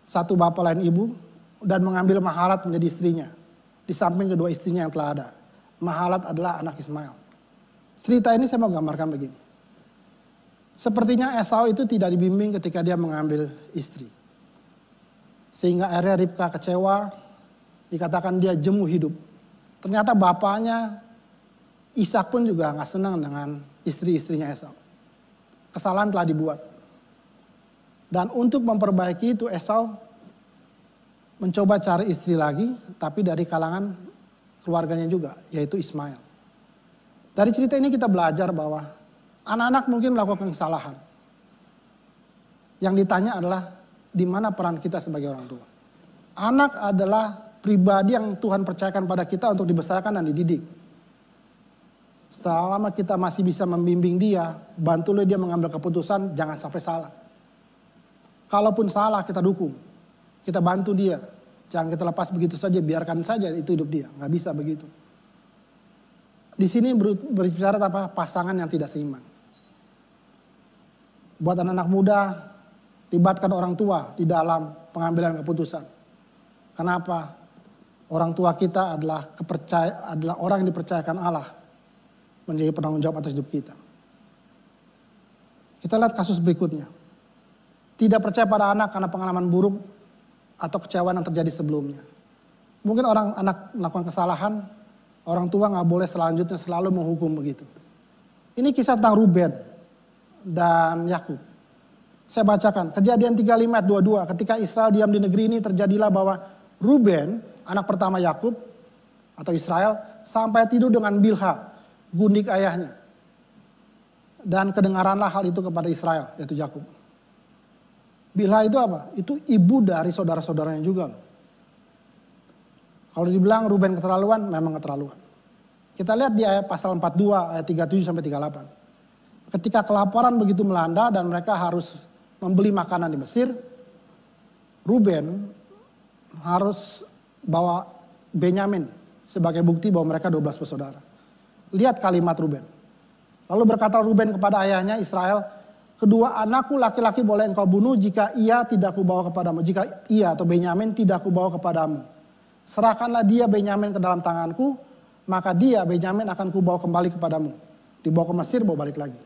satu bapak lain ibu, dan mengambil Mahalat menjadi istrinya. Di samping kedua istrinya yang telah ada. Mahalat adalah anak Ismail. Cerita ini saya mau gambarkan begini. Sepertinya Esau itu tidak dibimbing ketika dia mengambil istri. Sehingga akhirnya Ribkah kecewa, dikatakan dia jemu hidup. Ternyata bapaknya Ishak pun juga gak senang dengan istri-istrinya Esau. Kesalahan telah dibuat. Dan untuk memperbaiki itu Esau mencoba cari istri lagi, tapi dari kalangan keluarganya juga, yaitu Ismail. Dari cerita ini kita belajar bahwa anak-anak mungkin melakukan kesalahan. Yang ditanya adalah di mana peran kita sebagai orang tua. Anak adalah pribadi yang Tuhan percayakan pada kita untuk dibesarkan dan dididik. Selama kita masih bisa membimbing dia, bantu dia mengambil keputusan, jangan sampai salah. Kalaupun salah kita dukung, kita bantu dia. Jangan kita lepas begitu saja, biarkan saja itu hidup dia. Nggak bisa begitu. Di sini berbicara apa? Pasangan yang tidak seimbang. Buat anak-anak muda, libatkan orang tua di dalam pengambilan keputusan. Kenapa? Orang tua kita adalah orang yang dipercayakan Allah menjadi penanggung jawab atas hidup kita. Kita lihat kasus berikutnya. Tidak percaya pada anak karena pengalaman buruk atau kecewaan yang terjadi sebelumnya. Mungkin anak melakukan kesalahan, orang tua nggak boleh selanjutnya selalu menghukum begitu. Ini kisah tentang Ruben dan Yakub. Saya bacakan, Kejadian 35 ayat 22. Ketika Israel diam di negeri ini terjadilah bahwa Ruben, anak pertama Yakub atau Israel, sampai tidur dengan Bilha, gundik ayahnya. Dan kedengaranlah hal itu kepada Israel, yaitu Yakub. Bilha itu apa? Itu ibu dari saudara-saudaranya juga loh. Kalau dibilang Ruben keterlaluan, memang keterlaluan. Kita lihat di ayat pasal 42 ayat 37 sampai 38. Ketika kelaparan begitu melanda dan mereka harus membeli makanan di Mesir, Ruben harus bawa Benyamin sebagai bukti bahwa mereka 12 bersaudara. Lihat kalimat Ruben. Lalu berkata Ruben kepada ayahnya Israel, "Kedua anakku laki-laki boleh engkau bunuh jika ia tidak kubawa kepadamu. Jika ia atau Benyamin tidak kubawa kepadamu. Serahkanlah dia Benyamin ke dalam tanganku, maka dia Benyamin akan kubawa kembali kepadamu. Dibawa ke Mesir, bawa balik lagi."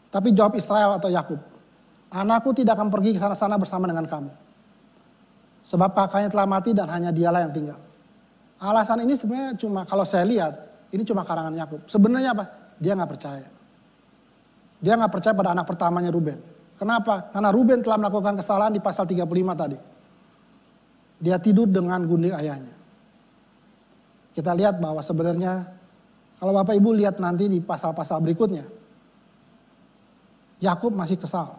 Tapi jawab Israel atau Yakub, "Anakku tidak akan pergi ke sana-sana bersama dengan kamu. Sebab kakaknya telah mati dan hanya dialah yang tinggal." Alasan ini sebenarnya cuma, kalau saya lihat, ini cuma karangan Yakub. Sebenarnya apa? Dia nggak percaya. Dia nggak percaya pada anak pertamanya Ruben. Kenapa? Karena Ruben telah melakukan kesalahan di pasal 35 tadi. Dia tidur dengan gundik ayahnya. Kita lihat bahwa sebenarnya, kalau Bapak Ibu lihat nanti di pasal-pasal berikutnya, Yakub masih kesal.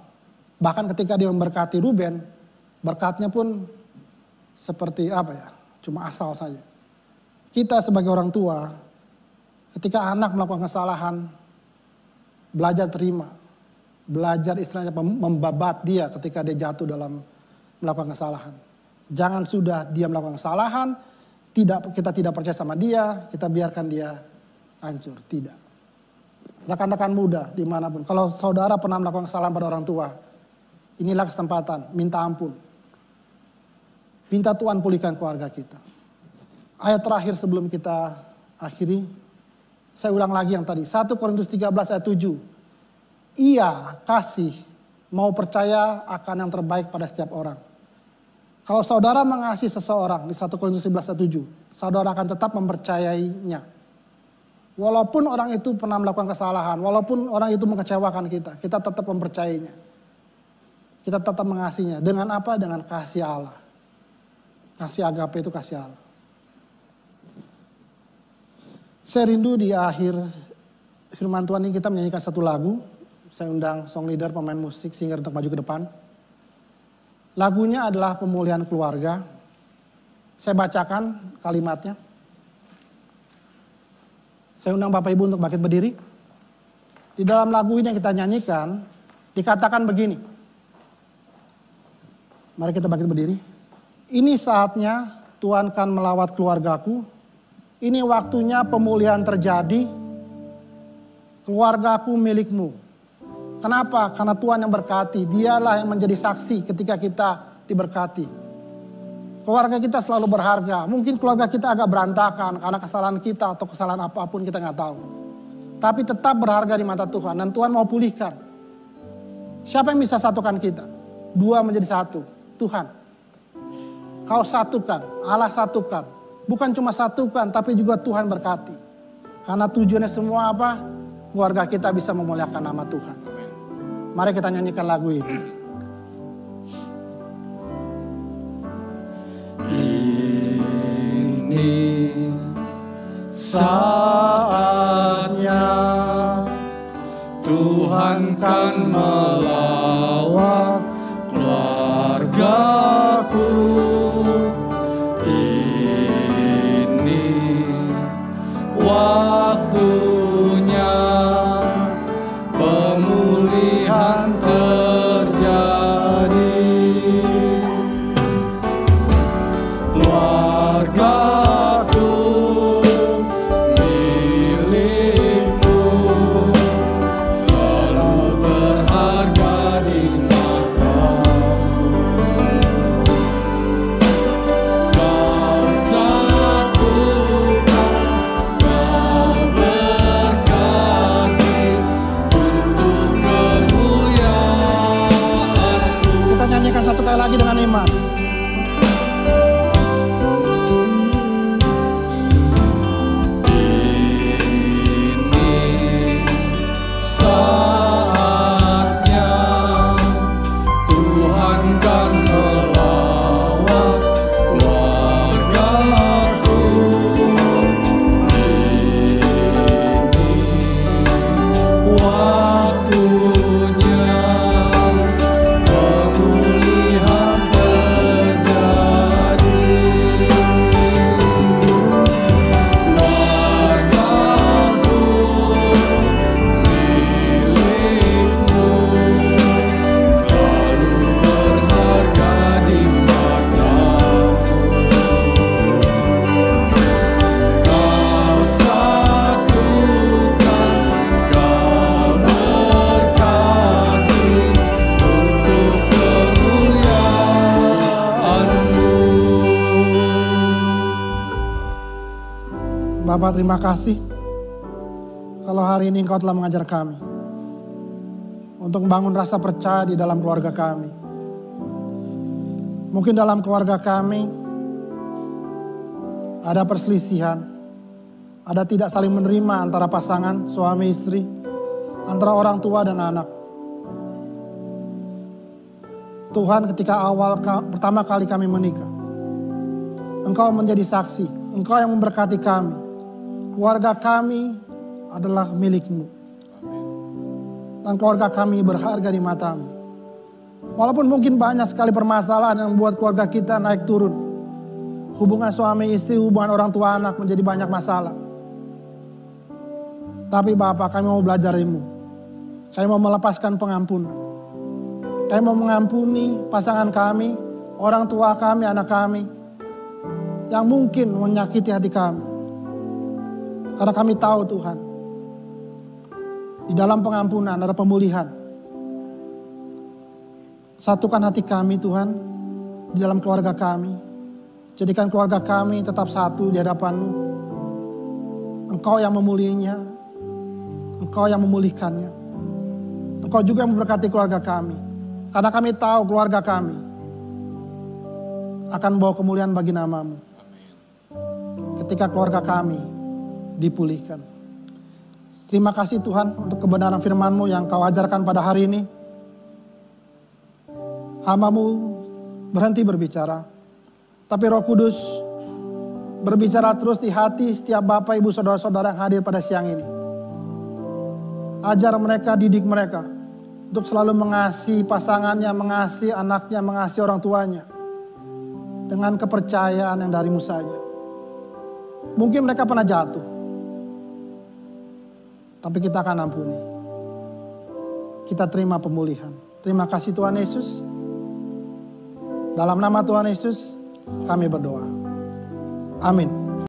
Bahkan ketika dia memberkati Ruben, berkatnya pun seperti apa ya, cuma asal saja. Kita sebagai orang tua, ketika anak melakukan kesalahan, belajar terima. Belajar istilahnya membabat dia ketika dia jatuh dalam melakukan kesalahan. Jangan sudah dia melakukan kesalahan, kita tidak percaya sama dia, kita biarkan dia hancur. Tidak. Rekan-rekan muda dimanapun, kalau saudara pernah melakukan kesalahan pada orang tua, inilah kesempatan, minta ampun. Minta Tuhan pulihkan keluarga kita. Ayat terakhir sebelum kita akhiri, saya ulang lagi yang tadi, 1 Korintus 13 ayat 7. Ia kasih mau percaya akan yang terbaik pada setiap orang. Kalau saudara mengasihi seseorang di 1 Korintus 11 ayat 7, saudara akan tetap mempercayainya. Walaupun orang itu pernah melakukan kesalahan, walaupun orang itu mengecewakan kita tetap mempercayainya. Kita tetap mengasihinya. Dengan apa? Dengan kasih Allah. Kasih agape itu kasih Allah. Saya rindu di akhir firman Tuhan ini kita menyanyikan satu lagu. Saya undang song leader, pemain musik, singer untuk maju ke depan. Lagunya adalah pemulihan keluarga. Saya bacakan kalimatnya. Saya undang Bapak Ibu untuk bangkit berdiri. Di dalam lagu ini yang kita nyanyikan, dikatakan begini. Mari kita bangkit berdiri. Ini saatnya Tuhan kan melawat keluargaku. Ini waktunya pemulihan terjadi. Keluargaku milikmu. Kenapa? Karena Tuhan yang berkati. Dialah yang menjadi saksi ketika kita diberkati. Keluarga kita selalu berharga. Mungkin keluarga kita agak berantakan karena kesalahan kita atau kesalahan apapun kita nggak tahu. Tapi tetap berharga di mata Tuhan dan Tuhan mau pulihkan. Siapa yang bisa satukan kita? Dua menjadi satu. Tuhan. Kau satukan, Allah satukan. Bukan cuma satukan tapi juga Tuhan berkati. Karena tujuannya semua apa? Keluarga kita bisa memuliakan nama Tuhan. Mari kita nyanyikan lagu ini. Ini saatnya Tuhan kan melawat keluargaku. Ini waktunya pemulihan terjadi. Keluargaku milikmu, selalu berharga di matamu. Kau satukan, kau berkati untuk kemuliaan-Mu. Kita nyanyikan satu kali lagi dengan iman. Bapak, terima kasih kalau hari ini Engkau telah mengajar kami untuk membangun rasa percaya di dalam keluarga kami. Mungkin dalam keluarga kami ada perselisihan, ada tidak saling menerima antara pasangan, suami istri, antara orang tua dan anak. Tuhan, ketika pertama kali kami menikah, Engkau menjadi saksi, Engkau yang memberkati kami. Keluarga kami adalah milik-Mu. Dan keluarga kami berharga di mata-Mu. Walaupun mungkin banyak sekali permasalahan yang membuat keluarga kita naik turun. Hubungan suami istri, hubungan orang tua anak menjadi banyak masalah. Tapi Bapak, kami mau belajar dari-Mu. Kami mau melepaskan pengampunan. Kami mau mengampuni pasangan kami, orang tua kami, anak kami. Yang mungkin menyakiti hati kami. Karena kami tahu Tuhan, di dalam pengampunan ada pemulihan. Satukan hati kami Tuhan, di dalam keluarga kami. Jadikan keluarga kami tetap satu di hadapan-Mu. Engkau yang memulihinya, Engkau yang memulihkannya. Engkau juga yang memberkati keluarga kami. Karena kami tahu keluarga kami akan bawa kemuliaan bagi nama-Mu. Ketika keluarga kami dipulihkan. Terima kasih Tuhan untuk kebenaran firman-Mu yang Kau ajarkan pada hari ini. Hamba-Mu berhenti berbicara. Tapi Roh Kudus berbicara terus di hati setiap Bapak, Ibu, Saudara-saudara yang hadir pada siang ini. Ajar mereka, didik mereka untuk selalu mengasihi pasangannya, mengasihi anaknya, mengasihi orang tuanya. Dengan kepercayaan yang dari-Mu saja. Mungkin mereka pernah jatuh. Tapi kita akan ampuni. Kita terima pemulihan. Terima kasih Tuhan Yesus. Dalam nama Tuhan Yesus kami berdoa. Amin.